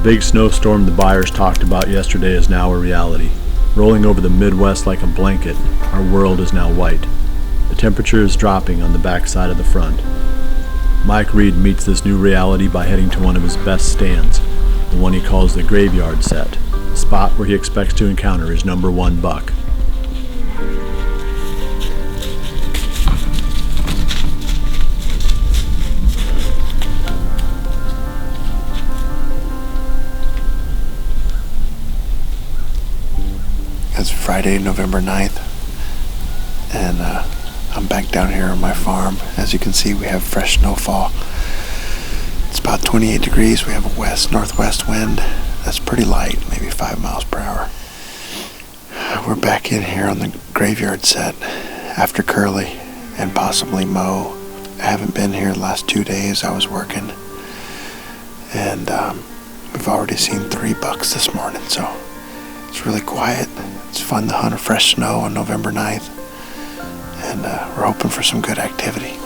big snowstorm the buyers talked about yesterday is now a reality. Rolling over the Midwest like a blanket, our world is now white. The temperature is dropping on the back side of the front. Mike Reed meets this new reality by heading to one of his best stands, the one he calls the graveyard set, a spot where he expects to encounter his number one buck. It's Friday, November 9th, and I'm back down here on my farm. As you can see, we have fresh snowfall. It's about 28 degrees. We have a west-northwest wind that's pretty light, maybe 5 miles per hour. We're back in here on the graveyard set after Curly and possibly Mo. I haven't been here the last 2 days. I was working, and we've already seen 3 bucks this morning, so it's really quiet. It's fun to hunt a fresh snow on November 9th, and we're hoping for some good activity.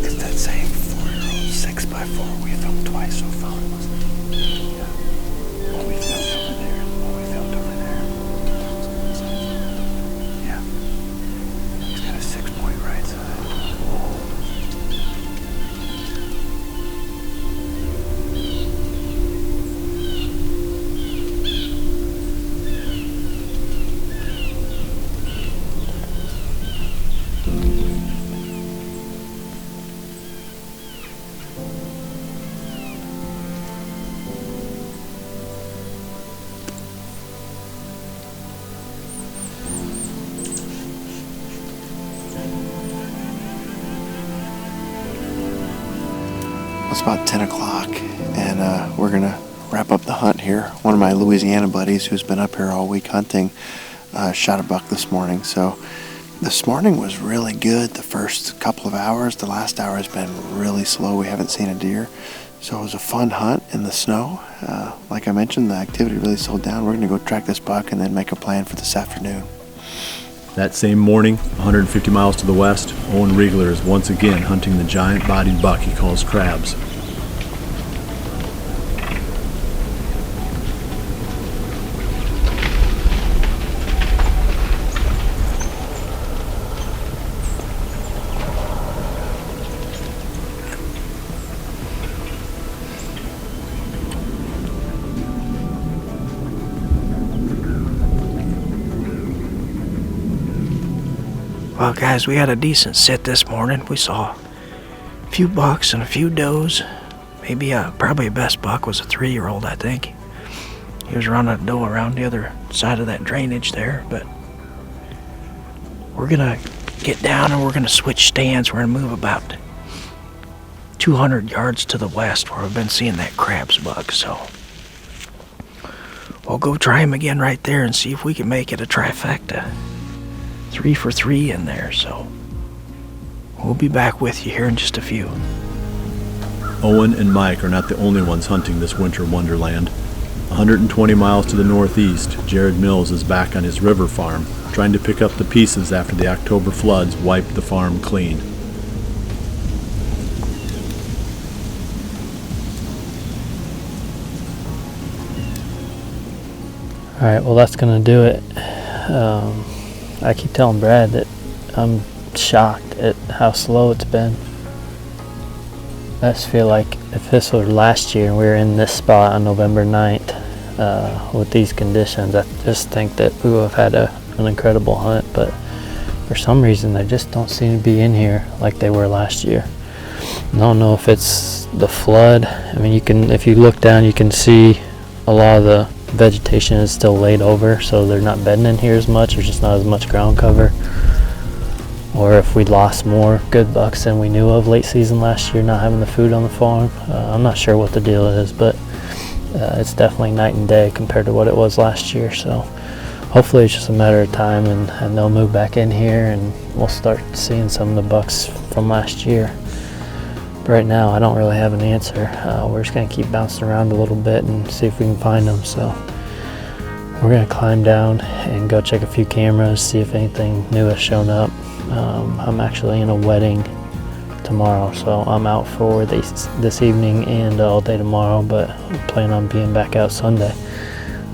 It's that same 4-year-old 6x4 we filmed twice so far, wasn't it? Yeah. Oh, we filmed over there. Oh, we filmed over there. Yeah. He's got a 6-point right side. It's about 10 o'clock, and we're going to wrap up the hunt here. One of my Louisiana buddies who's been up here all week hunting shot a buck this morning. So this morning was really good the first couple of hours. The last hour has been really slow. We haven't seen a deer. So it was a fun hunt in the snow. Like I mentioned, the activity really slowed down. We're going to go track this buck and then make a plan for this afternoon. That same morning, 150 miles to the west, Owen Reigler is once again hunting the giant-bodied buck he calls Crabs. Well, guys, we had a decent sit this morning. We saw a few bucks and a few does. Maybe probably a best buck was a 3-year-old, I think. He was running a doe around the other side of that drainage there, but we're gonna get down and we're gonna switch stands. We're gonna move about 200 yards to the west where we've been seeing that Crabs buck, so we'll go try him again right there and see if we can make it a trifecta. 3 for 3 in there, so we'll be back with you here in just a few. Owen and Mike are not the only ones hunting this winter wonderland. 120 miles to the northeast, Jared Mills is back on his river farm, trying to pick up the pieces after the October floods wiped the farm clean. Alright, well that's gonna do it. I keep telling Brad that I'm shocked at how slow it's been. I just feel like if this was last year and we were in this spot on November 9th with these conditions, I just think that we would have had an incredible hunt, but for some reason they just don't seem to be in here like they were last year. I don't know if it's the flood. I mean, if you look down, you can see a lot of the vegetation is still laid over, so they're not bedding in here as much. There's just not as much ground cover. Or if we lost more good bucks than we knew of late season last year, not having the food on the farm. I'm not sure what the deal is, but it's definitely night and day compared to what it was last year. So hopefully it's just a matter of time, and they'll move back in here and we'll start seeing some of the bucks from last year. right now I don't really have an answer. We're just gonna keep bouncing around a little bit and see if we can find them. So we're gonna climb down and go check a few cameras, see if anything new has shown up. I'm actually in a wedding tomorrow, so I'm out for this evening and all day tomorrow, but I plan on being back out Sunday.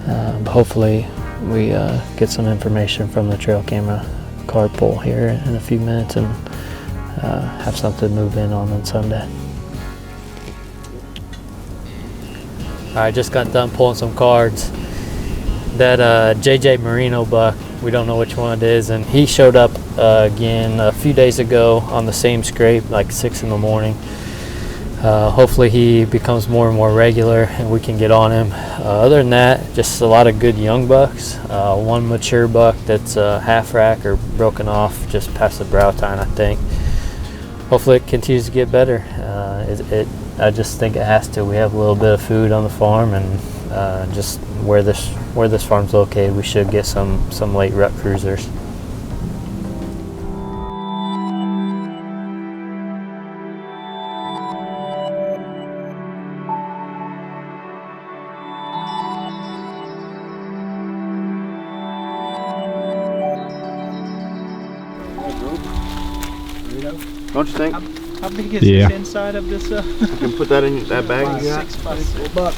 But hopefully we get some information from the trail camera card pull here in a few minutes and have something to move in on Sunday. Alright, just got done pulling some cards. That JJ Marino buck, we don't know which one it is, and he showed up again a few days ago on the same scrape, like 6 in the morning. Hopefully he becomes more and more regular and we can get on him. Other than that, just a lot of good young bucks. One mature buck that's half rack or broken off just past the brow tine, I think. Hopefully it continues to get better. I just think it has to. We have a little bit of food on the farm, and just where this farm's located, we should get some late rut cruisers. Don't you think? How big is Yeah. this inside of this? You can put that in that bag you got. 6 bucks. Little buck.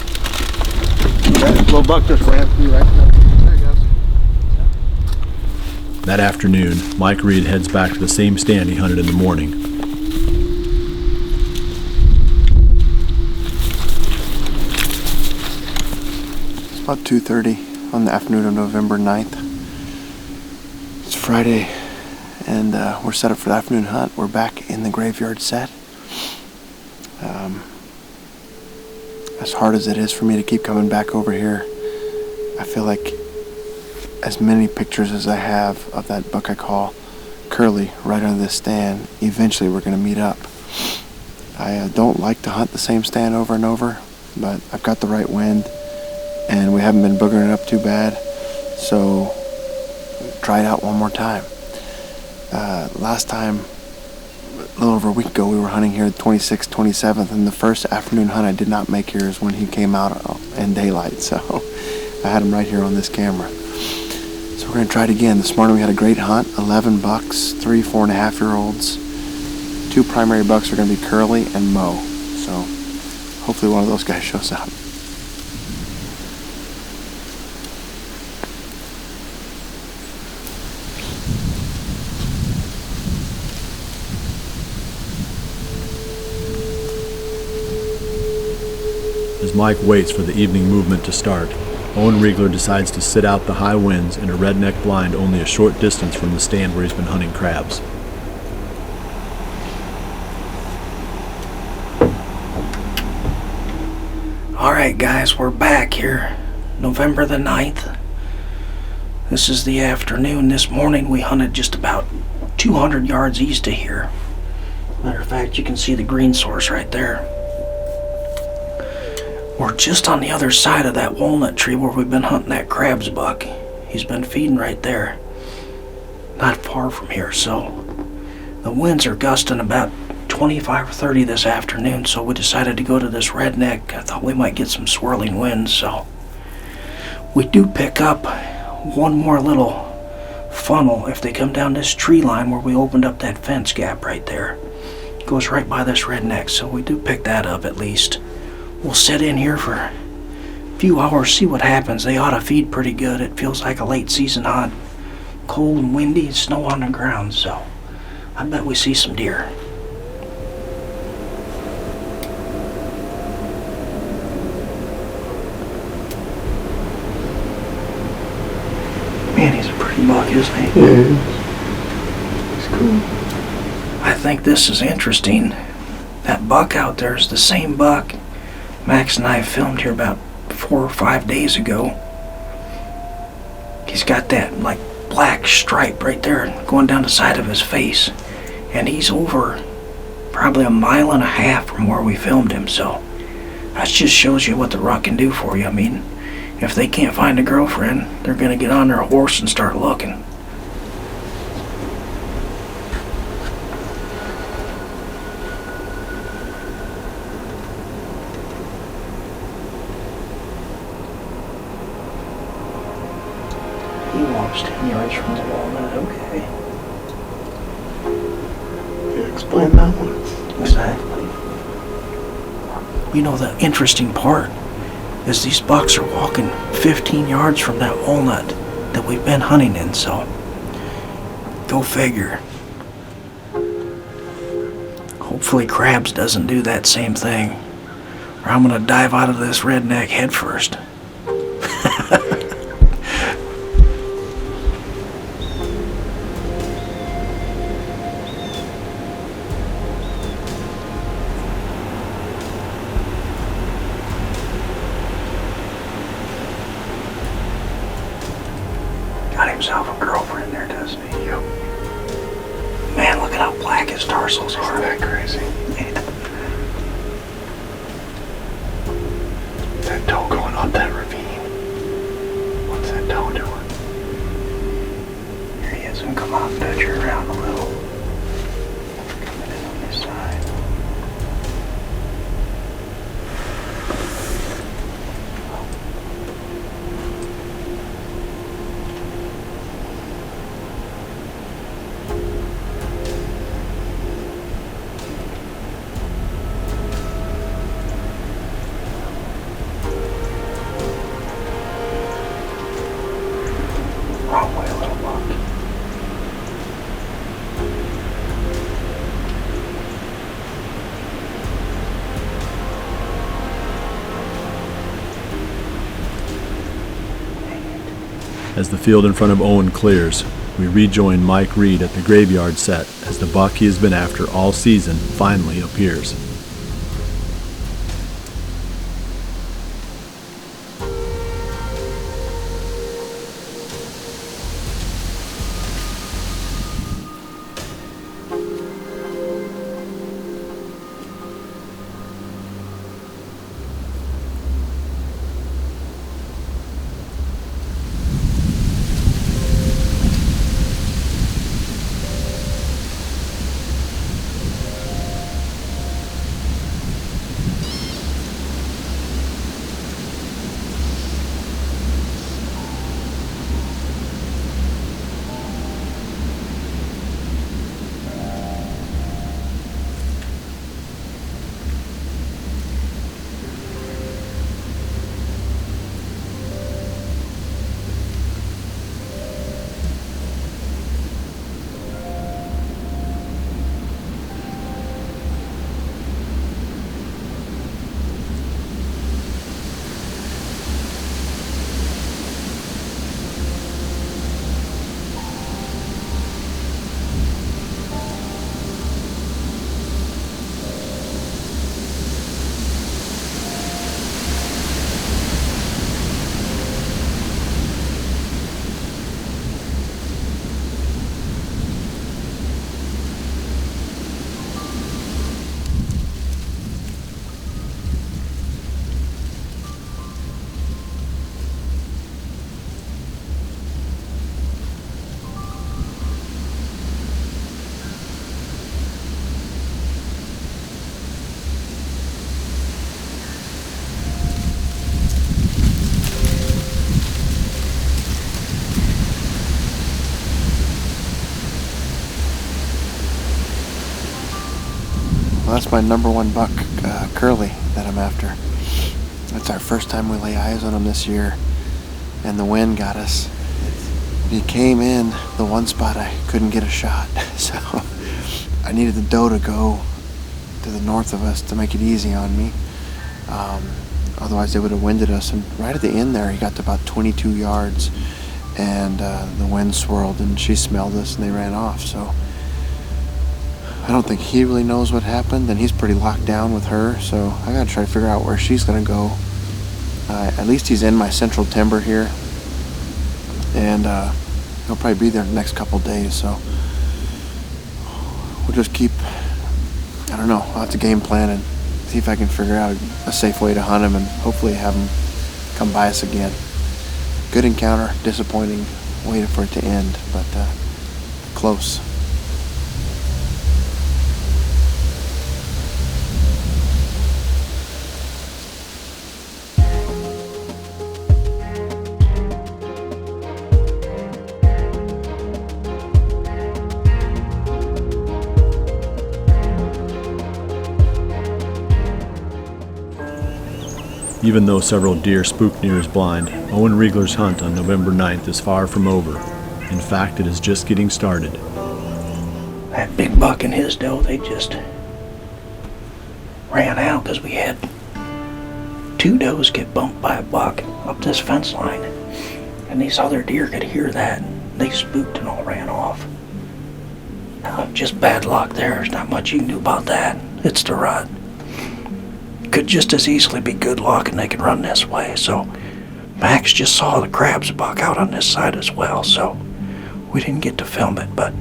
That little buck just ran through right there. There he goes. That afternoon, Mike Reed heads back to the same stand he hunted in the morning. It's about 2:30 on the afternoon of November 9th. It's Friday, and we're set up for the afternoon hunt. We're back in the graveyard set. As hard as it is for me to keep coming back over here, I feel like as many pictures as I have of that buck I call Curly right under this stand, eventually we're going to meet up. I don't like to hunt the same stand over and over, but I've got the right wind and we haven't been boogering it up too bad, so try it out one more time. Last time, a little over a week ago, we were hunting here the 26th, 27th, and the first afternoon hunt I did not make here is when he came out in daylight, so I had him right here on this camera. So we're going to try it again. This morning we had a great hunt, 11 bucks, 3 4.5-year-olds. 2 primary bucks are going to be Curly and Mo, so hopefully one of those guys shows up. As Mike waits for the evening movement to start, Owen Reigler decides to sit out the high winds in a redneck blind only a short distance from the stand where he's been hunting crabs. Alright guys, we're back here, November the 9th. This is the afternoon. This morning we hunted just about 200 yards east of here. Matter of fact, you can see the green source right there. We're just on the other side of that walnut tree where we've been hunting that crabs buck. He's been feeding right there, not far from here. So the winds are gusting about 25 or 30 this afternoon, so we decided to go to this redneck. I thought we might get some swirling winds, so we do pick up one more little funnel if they come down this tree line where we opened up that fence gap right there. It goes right by this redneck, so we do pick that up at least. We'll sit in here for a few hours, see what happens. They ought to feed pretty good. It feels like a late season hunt. Cold and windy and snow on the ground, so I bet we see some deer. Man, he's a pretty buck, isn't he? Yeah. It's cool. I think this is interesting. That buck out there is the same buck Max and I filmed here about 4 or 5 days ago. He's got that like black stripe right there going down the side of his face, and he's over probably 1.5 miles from where we filmed him. So that just shows you what the rut can do for you. I mean, if they can't find a girlfriend, they're gonna get on their horse and start looking. 10 yards from the walnut, okay. Yeah, explain that one. Exactly. You know, the interesting part is these bucks are walking 15 yards from that walnut that we've been hunting in, so go figure. Hopefully Krabs doesn't do that same thing, or I'm gonna dive out of this redneck head first. Got himself a girlfriend there, doesn't he? Yep. Man, look at how black his tarsals are. Isn't that crazy? Yeah. That toe going up that ravine. What's that toe doing? Here he is, and come out and touch her around a little. Coming in on this side. Wrong way, little buck. As the field in front of Owen clears, we rejoin Mike Reed at the graveyard set as the buck he has been after all season finally appears. Well, that's my number one buck, Curly, that I'm after. It's our first time we lay eyes on him this year, and the wind got us. He came in the one spot I couldn't get a shot, so I needed the doe to go to the north of us to make it easy on me. Otherwise they would have winded us, and right at the end there he got to about 22 yards, and the wind swirled and she smelled us and they ran off. So I don't think he really knows what happened, and he's pretty locked down with her, so I gotta try to figure out where she's gonna go. At least he's in my central timber here, and he'll probably be there the next couple days, so we'll just keep, I don't know, I'll have to game plan and see if I can figure out a safe way to hunt him and hopefully have him come by us again. Good encounter, disappointing way for it to end, but close. Even though several deer spooked near his blind, Owen Reigler's hunt on November 9th is far from over. In fact, it is just getting started. That big buck and his doe, they just ran out because we had 2 does get bumped by a buck up this fence line. And these other deer could hear that. They spooked and all ran off. Just bad luck there. There's not much you can do about that. It's the rut. Could just as easily be good luck and they could run this way. So Max just saw the crabs buck out on this side as well. So we didn't get to film it, but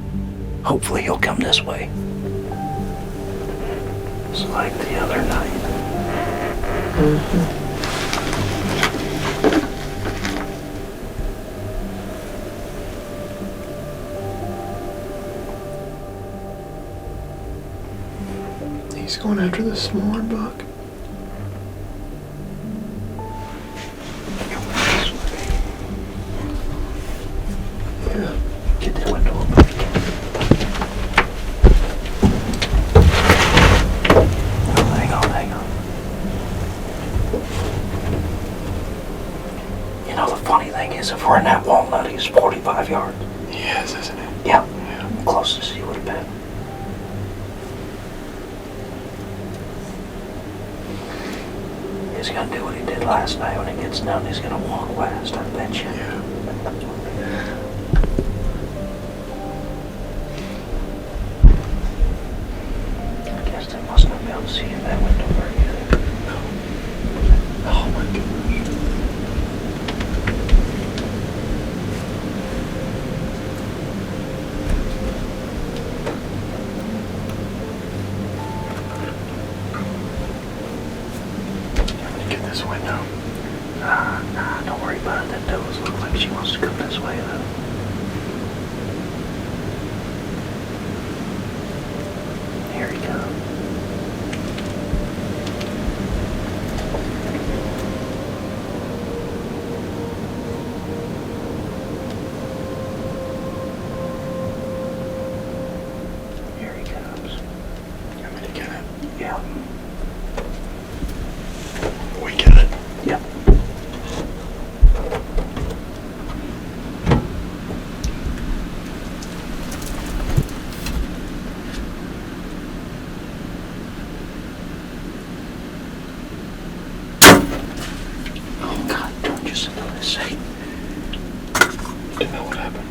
hopefully he'll come this way. It's like the other night. He's going after the smaller buck. Yeah. Get the window open. Hang on. You know, the funny thing is, if we're in that walnut, he's 45 yards. He is, isn't he? Yeah. Yeah. Closest he would have been. He's gonna do what he did last night. When he gets done, he's gonna walk west, I bet you. Yeah. I guess they must not be able to see in that window very good. Oh my goodness. Get this window. Nah, don't worry about it. That does look like she wants to come this way, though. Here he comes. Here he comes. You want me to get it? Yeah. We get it. Yep. Oh God, don't just know this say. Didn't know what happened.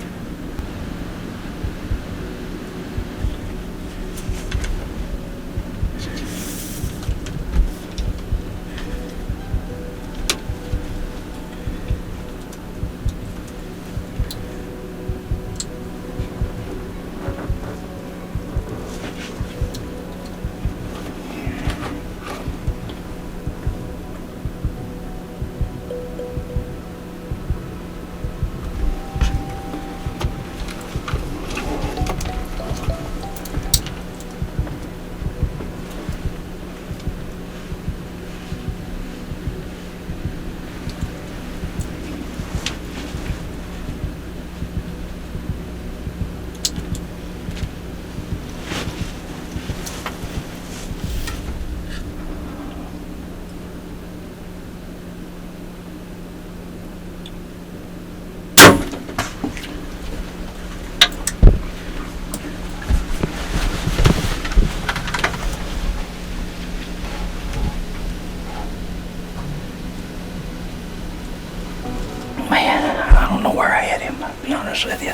Man, I don't know where I hit him, to be honest with you.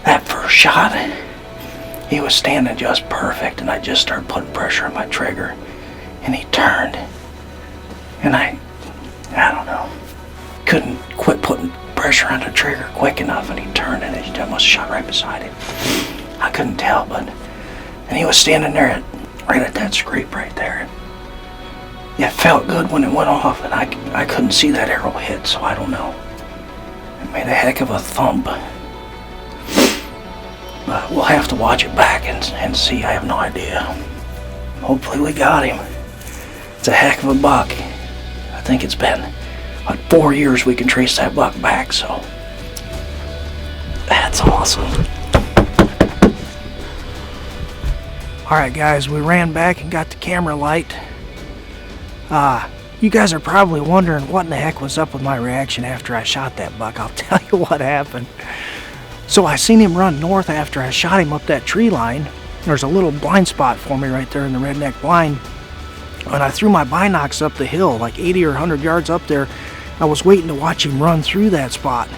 That first shot, he was standing just perfect, and I just started putting pressure on my trigger, and he turned. And I don't know, couldn't quit putting pressure on the trigger quick enough, and he turned, and I must have shot right beside him. I couldn't tell, and he was standing there right at that scrape right there. It felt good when it went off, and I couldn't see that arrow hit, so I don't know. It made a heck of a thump. But we'll have to watch it back and see. I have no idea. Hopefully we got him. It's a heck of a buck. I think it's been like 4 years we can trace that buck back, so that's awesome. Alright guys, we ran back and got the camera light. You guys are probably wondering what in the heck was up with my reaction after I shot that buck. I'll tell you what happened. So I seen him run north after I shot him up that tree line. There's a little blind spot for me right there in the redneck blind. And I threw my binocs up the hill, like 80 or 100 yards up there. I was waiting to watch him run through that spot.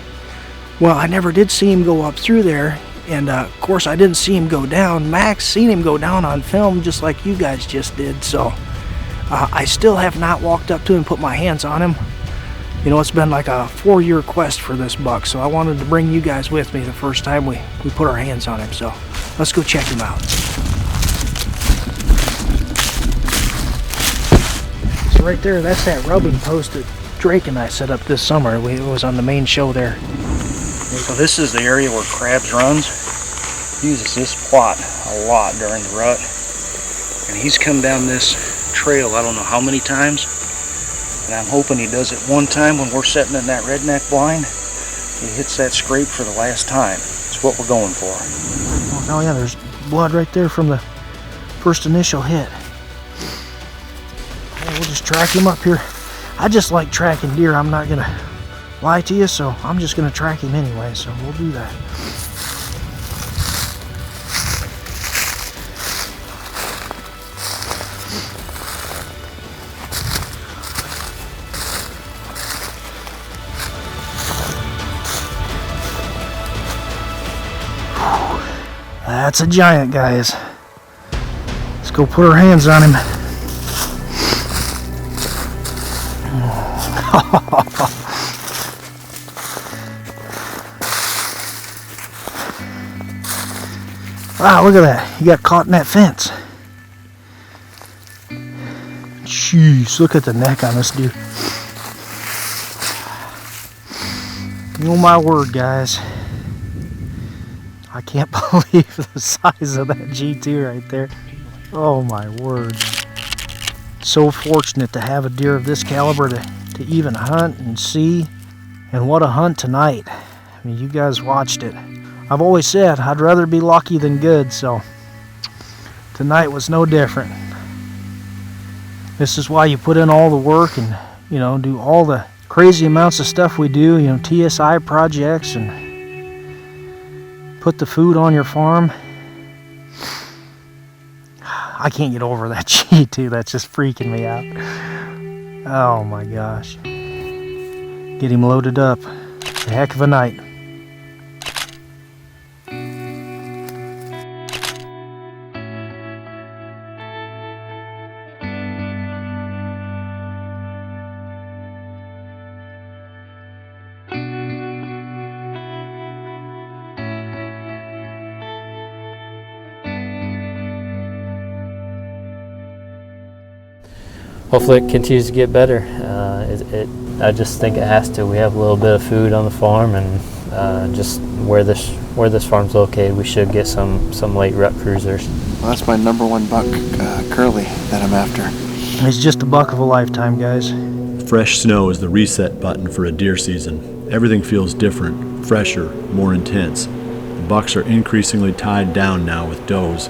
Well, I never did see him go up through there. And of course, I didn't see him go down. Max seen him go down on film just like you guys just did. So I still have not walked up to him and put my hands on him. You know, it's been like a 4-year quest for this buck, so I wanted to bring you guys with me the first time we put our hands on him. So let's go check him out. So right there, that's that rubbing post that Drake and I set up this summer. It was on the main show there. So this is the area where Krabs runs. He uses this plot a lot during the rut. And he's come down this trail I don't know how many times. And I'm hoping he does it one time when we're sitting in that redneck blind. He hits that scrape for the last time. It's what we're going for. Oh yeah, there's blood right there from the first initial hit. Okay, we'll just track him up here. I just like tracking deer. I'm not gonna lie to you, so I'm just gonna track him anyway, so we'll do that. That's a giant, guys. Let's go put our hands on him. Wow, look at that. He got caught in that fence. Jeez, look at the neck on this dude. Oh my word, guys. I can't believe the size of that G2 right there. Oh my word. So fortunate to have a deer of this caliber to even hunt and see. And what a hunt tonight. I mean, you guys watched it. I've always said I'd rather be lucky than good, so tonight was no different. This is why you put in all the work and, you know, do all the crazy amounts of stuff we do, you know, TSI projects and put the food on your farm. I can't get over that G2. That's just freaking me out. Oh my gosh. Get him loaded up. It's a heck of a night. Hopefully it continues to get better. I just think it has to. We have a little bit of food on the farm, and just where this farm's located, we should get some late rut cruisers. Well, that's my number one buck, Curly, that I'm after. He's just a buck of a lifetime, guys. Fresh snow is the reset button for a deer season. Everything feels different, fresher, more intense. The bucks are increasingly tied down now with does,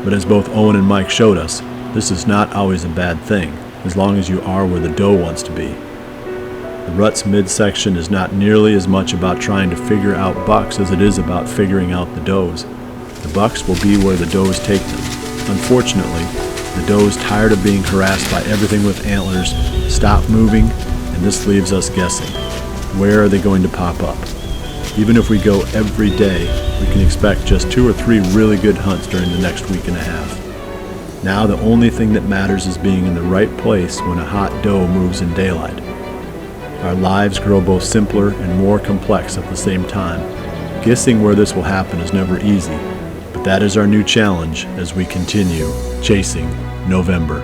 but as both Owen and Mike showed us, this is not always a bad thing, as long as you are where the doe wants to be. The rut's midsection is not nearly as much about trying to figure out bucks as it is about figuring out the does. The bucks will be where the does take them. Unfortunately, the does, tired of being harassed by everything with antlers, stop moving, and this leaves us guessing. Where are they going to pop up? Even if we go every day, we can expect just 2 or 3 really good hunts during the next week and a half. Now the only thing that matters is being in the right place when a hot doe moves in daylight. Our lives grow both simpler and more complex at the same time. Guessing where this will happen is never easy, but that is our new challenge as we continue chasing November.